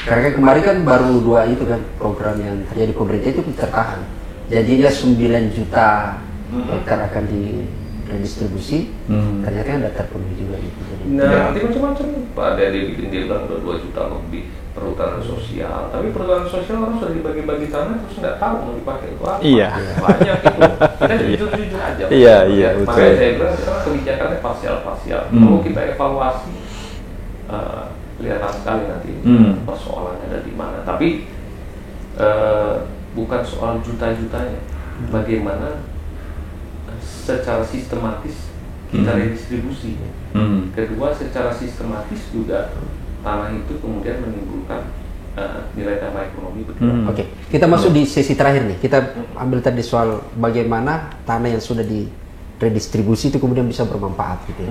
Karena kemarin kan baru 2 itu kan program yang terjadi pemerintah itu tertahan. Jadinya 9 juta hektar akan redistribusi, ternyata kan tidak terpenuhi juga gitu. Jadi, Nah, nanti macam-macam. Ada dia bikin dia bilang 2 juta lebih perhutanan sosial, tapi perhutanan sosial orang sudah dibagi-bagi tanah terus nggak tahu mau dipakai itu apa. Iya. Banyak itu. Kita jujur-jujur aja. Iya, iya, betul. Makanya saya bilang sekarang kebijakannya parsial-parsial. Kalau kita evaluasi, kelihatan sekali nanti persoalannya ada di mana. Tapi bukan soal juta-jutanya. Bagaimana secara sistematis kita redistribusi. Kedua, secara sistematis juga tanah itu kemudian menimbulkan nilai tambah ekonomi. Oke, kita masuk di sesi terakhir nih. Kita ambil tadi soal bagaimana tanah yang sudah diredistribusi itu kemudian bisa bermanfaat gitu ya.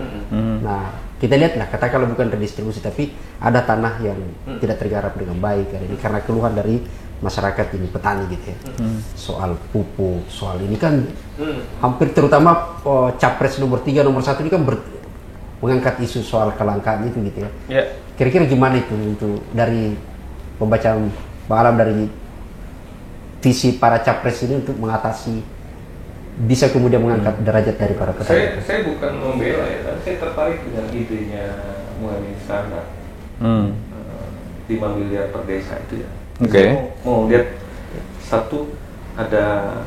Nah, kita lihatlah, katakanlah bukan redistribusi tapi ada tanah yang tidak tergarap dengan baik. Ini karena keluhan dari masyarakat ini, petani gitu ya. Soal pupuk, soal ini kan hampir terutama capres nomor 3, nomor 1 ini kan mengangkat isu soal kelangkaan itu gitu ya. Yeah. Kira-kira gimana itu untuk dari pembacaan Bang Alam dari visi para capres ini untuk mengatasi, bisa kemudian mengangkat derajat dari para petani? Saya bukan membela ya, tapi saya tertarik dengan idenya Muhammad Iskandar. 5 miliar per desa itu ya. Oke. Mau lihat satu, ada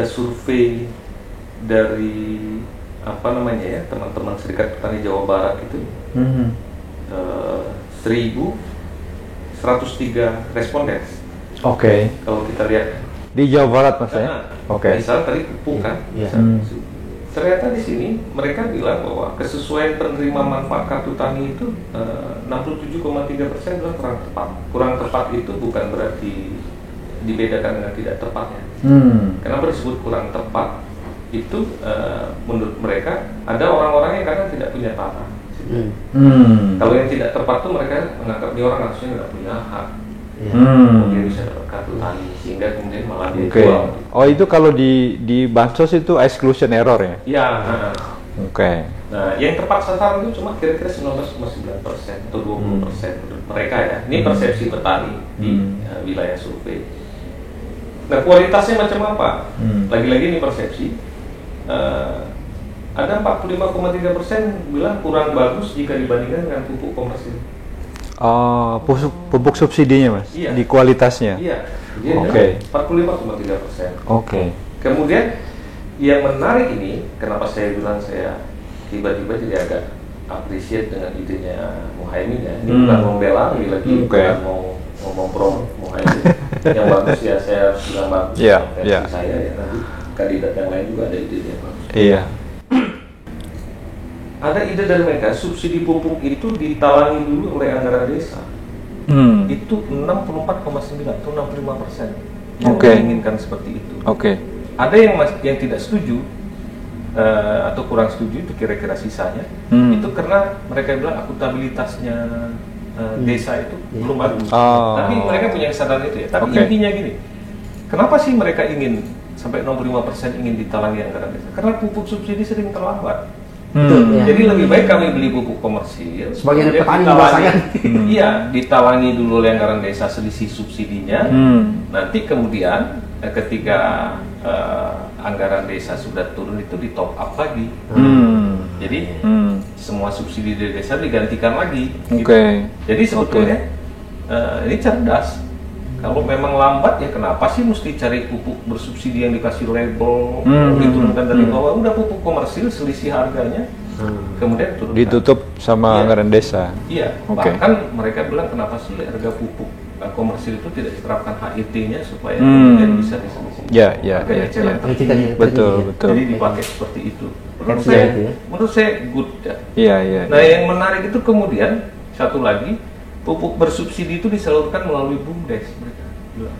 survei dari apa namanya ya, teman-teman Serikat Petani Jawa Barat itu 1.103 responden. Oke. Kalau kita lihat Di Jawa Barat Mas ya? Oke. Misalnya tadi pupuk kan, ternyata di sini mereka bilang bahwa kesesuaian penerima manfaat kartu tani itu 67,3% bilang kurang tepat. Kurang tepat itu bukan berarti dibedakan dengan tidak tepatnya. Kenapa disebut kurang tepat? Itu menurut mereka ada orang-orang yang kadang tidak punya tanah. Kalau yang tidak tepat tuh mereka menganggap dia orang harusnya nggak punya hak. Dia bisa dapat kartu tani sehingga kemudian malah dia jual. Oh, itu kalau di bansos itu exclusion error ya? Iya. Oke. Nah, yang tepat sasaran itu cuma kira-kira 19,9% atau 20% menurut mereka ya. Ini persepsi petani di wilayah survei. Nah, kualitasnya macam apa? Lagi-lagi ini persepsi. Ada 45,3% bilang kurang bagus jika dibandingkan dengan pupuk komersil. Oh, pupuk subsidinya Mas? Iya. Di kualitasnya? Iya. Oke. 45,3%. Oke. Kemudian yang menarik ini, kenapa saya bilang saya tiba-tiba jadi agak appreciate dengan idenya Muhaimin ya. Ini bukan membela, lagi bukan mau ngomong Muhaimin. Yang bagus ya saya bilang bagus. Iya. Saya ya, nanti kandidat yang lain juga ada idenya bagus. Iya. Ada ide dari mereka, subsidi pupuk itu ditalangi dulu oleh anggaran desa. Itu 64,9 atau 65%. Yang menginginkan seperti itu. Ada yang tidak setuju atau kurang setuju, itu kira-kira sisanya. Itu karena mereka bilang akuntabilitasnya desa itu belum bagus. Tapi mereka punya kesadaran itu ya. Tapi intinya gini, kenapa sih mereka ingin sampai 65% ingin ditalangi anggaran desa? Karena pupuk subsidi sering terlambat. Jadi lebih baik kami beli pupuk komersil. Sebagai petani merasakan. Iya, ditalangi dulu oleh anggaran desa selisih subsidinya. Nanti kemudian ketika anggaran desa sudah turun itu di top up lagi. Jadi semua subsidi dari desa digantikan lagi. Gitu. Jadi sebetulnya ini cerdas. Kalau memang lambat ya kenapa sih mesti cari pupuk bersubsidi yang dikasih label diturunkan dari bawah, udah pupuk komersil selisih harganya kemudian turunkan. Ditutup sama anggaran desa. Iya. Bahkan mereka bilang kenapa sih harga pupuk komersil itu tidak diterapkan HIT-nya supaya kemudian bisa diselisih. Iya. Betul. Jadi dipakai seperti itu. Menurut saya good ya. Iya. Nah yang menarik itu kemudian satu lagi, pupuk bersubsidi itu disalurkan melalui BUMDes, mereka bilang.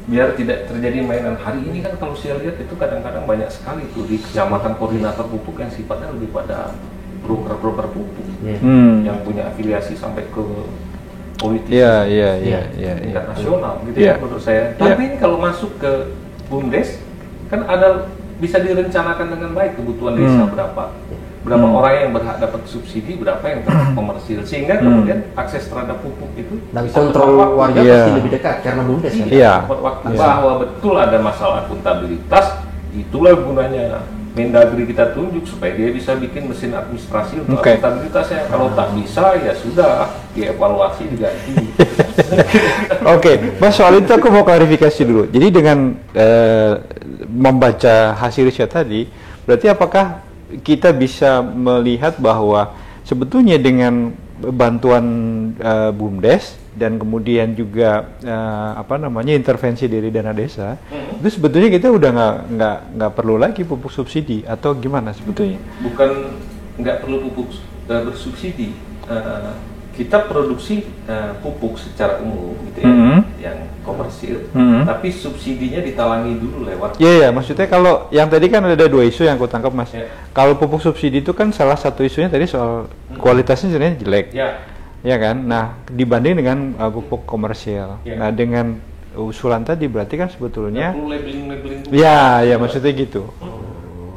Biar tidak terjadi mainan. Hari ini kan kalau saya lihat itu kadang-kadang banyak sekali tuh di kecamatan koordinator pupuk yang sifatnya lebih pada broker-broker pupuk yang punya afiliasi sampai ke politisi tingkat nasional gitu ya menurut saya. Tapi ini kalau masuk ke BUMDes kan ada, bisa direncanakan dengan baik kebutuhan desa berapa orang yang berhak dapat subsidi, berapa yang terhak komersil, sehingga kemudian akses terhadap pupuk itu dan kontrol warga pasti lebih dekat karena BUMDes kan. Waktu bahwa betul ada masalah akuntabilitas, itulah gunanya Mendagri kita tunjuk supaya dia bisa bikin mesin administrasi untuk akuntabilitasnya. Kalau tak bisa ya sudah dievaluasi diganti. Oke, Mas, soal itu aku mau klarifikasi dulu. Jadi dengan membaca hasil riset tadi, berarti apakah kita bisa melihat bahwa sebetulnya dengan bantuan BUMDes dan kemudian juga intervensi dari dana desa, itu sebetulnya kita udah nggak perlu lagi pupuk subsidi atau gimana sebetulnya? Bukan nggak perlu pupuk bersubsidi, kita produksi pupuk secara umum gitu ya, yang komersil, tapi subsidinya ditalangi dulu lewat. Iya, maksudnya kalau yang tadi kan ada dua isu yang aku tangkap, Mas. Kalau pupuk subsidi itu kan salah satu isunya tadi soal kualitasnya sebenarnya jelek. Ya kan? Nah, dibanding dengan pupuk komersial. Nah, dengan usulan tadi berarti kan sebetulnya labeling. Ya, maksudnya gitu.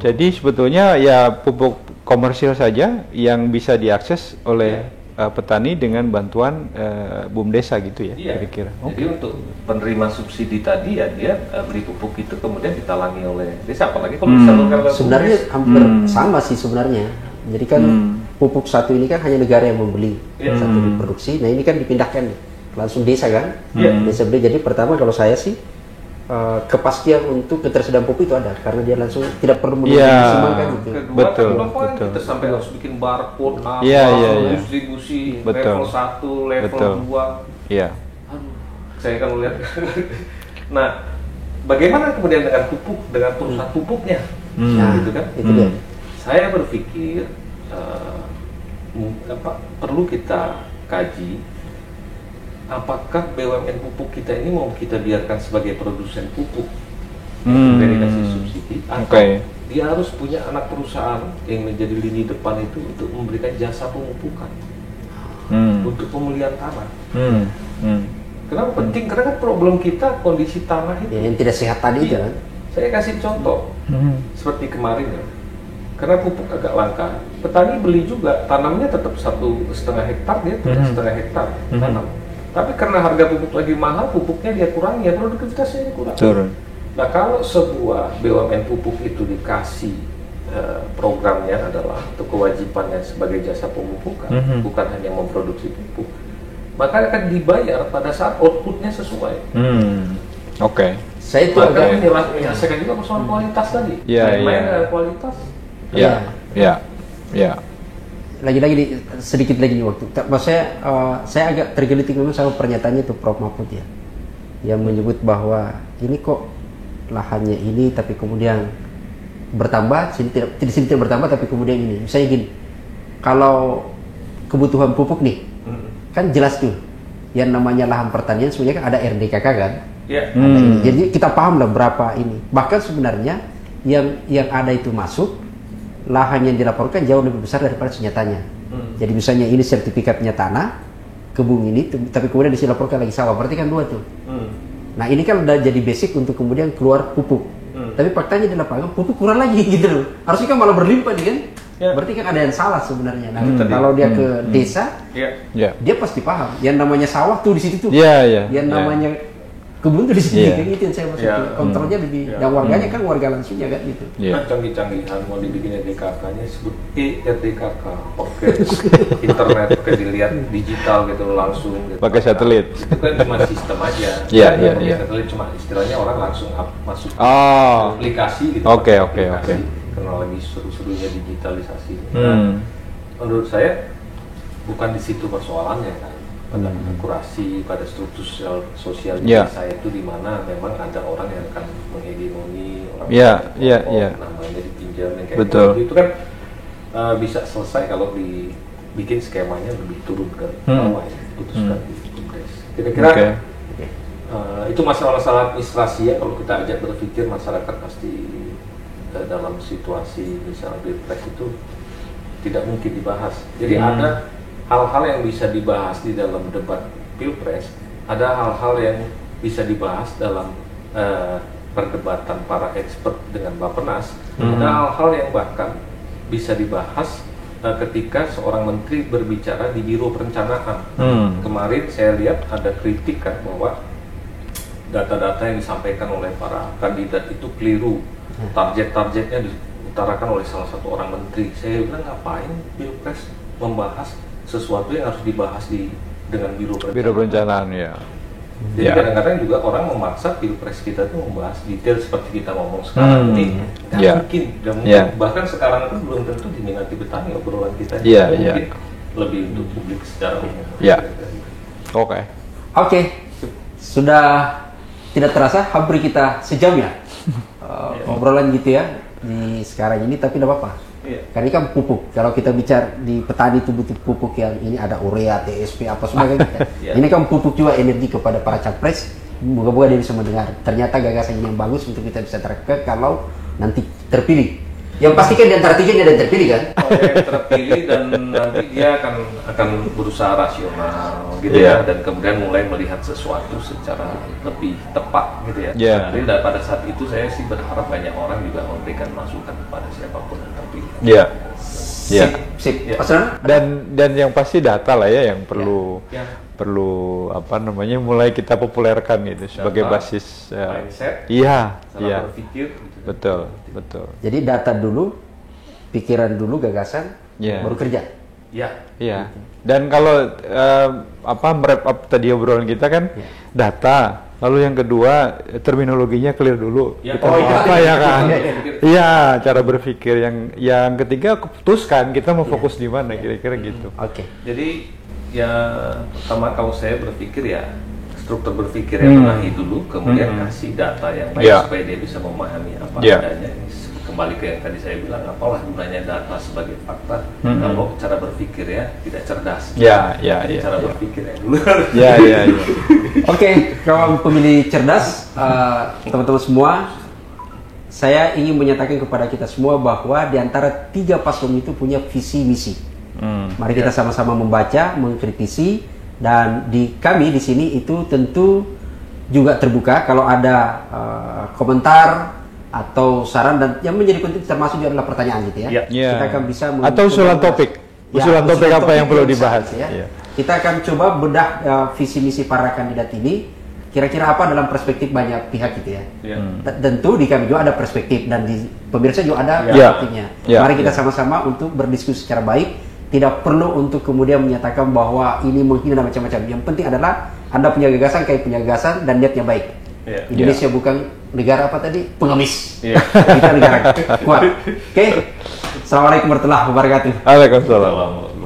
Jadi sebetulnya ya pupuk komersial saja yang bisa diakses oleh petani dengan bantuan BUMDesa gitu ya, kira-kira. Jadi untuk penerima subsidi tadi ya dia beli pupuk itu kemudian ditalangi oleh desa, apalagi kalau disalurkan oleh sebenarnya hampir sama sih sebenarnya. Jadi kan pupuk satu ini kan hanya negara yang membeli, satu diproduksi. Nah ini kan dipindahkan langsung desa kan, desa beli. Jadi pertama kalau saya sih kepastian untuk ketersediaan pupuk itu ada karena dia langsung tidak perlu menunggu musiman kan gitu. Betul. Kita sampai harus bikin barcode distribusi level 1, level 2. Iya. Saya kalau lihat. Nah, bagaimana kemudian dengan pupuk, dengan perusahaan pupuknya? Gitu kan? Itu dia. Saya berpikir perlu kita kaji apakah BUMN pupuk kita ini mau kita biarkan sebagai produsen pupuk dari kasih subsidi atau dia harus punya anak perusahaan yang menjadi lini depan itu untuk memberikan jasa pemupukan untuk pemulihan tanah. Kenapa penting? Karena kan problem kita kondisi tanah itu yang tidak sehat tadi kan. Saya kasih contoh seperti kemarin ya. Karena pupuk agak langka, petani beli juga, tanamnya tetap 1,5 hektar, dia tetap 1,5 hektar tanam. Tapi karena harga pupuk lagi mahal, pupuknya dia kurangi, ya produktivitasnya kurang. Turun. Nah kalau sebuah BUMN pupuk itu dikasih programnya adalah atau kewajibannya sebagai jasa pemupukan, bukan hanya memproduksi pupuk, maka akan dibayar pada saat outputnya sesuai. Saya itu agak menyelesaikan juga persoalan kualitas tadi. Main dengan kualitas. Lagi-lagi sedikit lagi nih waktu. Maksudnya saya agak tergelitik memang sama pernyataannya itu Prof Mahfud ya, yang menyebut bahwa ini kok lahannya ini tapi kemudian bertambah, sini tidak bertambah tapi kemudian ini. Misalnya gini, kalau kebutuhan pupuk nih, kan jelas tuh, yang namanya lahan pertanian sebenarnya kan ada RDKK kan. Ada ini. Jadi kita paham lah berapa ini. Bahkan sebenarnya yang ada itu masuk, lahan yang dilaporkan jauh lebih besar daripada senyatanya. Jadi misalnya ini sertifikatnya tanah, kebun ini, tapi kemudian dilaporkan lagi sawah, berarti kan dua tuh. Nah ini kan udah jadi basic untuk kemudian keluar pupuk. Tapi faktanya di lapangan pupuk kurang lagi gitu loh. Harusnya kan malah berlimpah nih kan. Berarti kan ada yang salah sebenarnya. Nah, kalau dia ke desa, dia pasti paham. Yang namanya sawah tuh di situ tuh. Yang namanya kebun tuh di sini, kayak gitu yang saya maksud. Kontrolnya lebih, dan warganya kan warga langsungnya kan gitu. Canggih-canggihan mau dibikin RDKK-nya sebut RDKK, oke. Internet oke dilihat digital gitu langsung. Gitu. Pakai satelit. Itu kan cuma sistem aja. Satelit cuma istilahnya orang langsung masuk aplikasi gitu. Oke. Karena lagi seru-serunya digitalisasi. Menurut saya bukan di situ persoalannya kan. Pada akurasi, pada struktur sosial desa itu di mana memang ada orang yang akan menghegemoni orang namanya dipinjam yang kayak gitu. Itu kan bisa selesai kalau dibikin skemanya lebih turun ke bawah ya, putuskan di BUMDes. Kira-kira itu masalah-masalah administrasi ya, kalau kita ajak berpikir masyarakat pasti dalam situasi misalnya Pilpres itu tidak mungkin dibahas. Jadi ada hal-hal yang bisa dibahas di dalam debat Pilpres, ada hal-hal yang bisa dibahas dalam perdebatan para expert dengan Bappenas, ada hal-hal yang bahkan bisa dibahas ketika seorang menteri berbicara di Biro Perencanaan. Kemarin saya lihat ada kritik kan bahwa data-data yang disampaikan oleh para kandidat itu keliru. target-targetnya diutarakan oleh salah satu orang menteri. Saya bilang ngapain Pilpres membahas sesuatu yang harus dibahas dengan Biro Perencanaan ya. Jadi kadang-kadang juga orang memaksa Pilpres kita tuh membahas detail seperti kita ngomong sekarang ini. Nggak mungkin. Bahkan sekarang pun belum tentu diminati petani obrolan kita. Mungkin lebih untuk publik secara umum. Oke. Sudah tidak terasa hampir kita sejam ya obrolan gitu ya di sekarang ini, tapi tidak apa-apa. Karena ini kan pupuk. Kalau kita bicara di petani itu butuh pupuk yang ini ada urea, TSP apa semua kan. Ini kan pupuk juga energi kepada para capres. Moga-moga dia bisa mendengar. Ternyata gagasan ini yang bagus untuk kita bisa terangkat kalau nanti terpilih. Yang pasti kan di antara tiga ini ada yang terpilih kan? Yang terpilih dan nanti dia akan berusaha rasional gitu ya, dan kemudian mulai melihat sesuatu secara lebih tepat gitu ya. Jadi pada saat itu saya sih berharap banyak orang juga memberikan masukan kepada siapapun yang terpilih. Sip. Dan yang pasti data lah ya yang perlu apa namanya mulai kita populerkan gitu sebagai basis mindset, berpikir gitu. Betul. Jadi data dulu, pikiran dulu, gagasan, baru kerja. Dan kalau wrap up tadi obrolan kita kan data, lalu yang kedua terminologinya clear dulu. Kita mau apa ya kan? Cara berpikir. Yang ketiga putuskan kita mau fokus di mana kira-kira gitu. Jadi pertama kalau saya berpikir struktur berpikir yang benahi dulu, kemudian kasih data yang baik supaya dia bisa memahami apa adanya. Kembali ke yang tadi saya bilang, apalah gunanya data sebagai fakta kalau cara berpikir tidak cerdas. Cara berpikir dulu. Oke, kawan pemilih cerdas, teman-teman semua, saya ingin menyatakan kepada kita semua bahwa di antara tiga paslon itu punya visi misi. Mari kita sama-sama membaca, mengkritisi, dan kami di sini itu tentu juga terbuka kalau ada komentar atau saran, dan yang menjadi penting termasuk juga adalah pertanyaan gitu ya. Kita akan bisa atau usulan topik apa yang perlu dibahas. Kita akan coba bedah visi misi para kandidat ini kira-kira apa dalam perspektif banyak pihak gitu ya. Tentu di kami juga ada perspektif dan di pemirsa juga ada perspektifnya. Mari kita sama-sama untuk berdiskusi secara baik. Tidak perlu untuk kemudian menyatakan bahwa ini menghina dan macam-macam. Yang penting adalah Anda punya gagasan, kayak punya gagasan dan niatnya baik. Indonesia bukan negara apa tadi? Pengemis. Kita negara kuat. Assalamualaikum warahmatullahi wabarakatuh. Waalaikumsalam.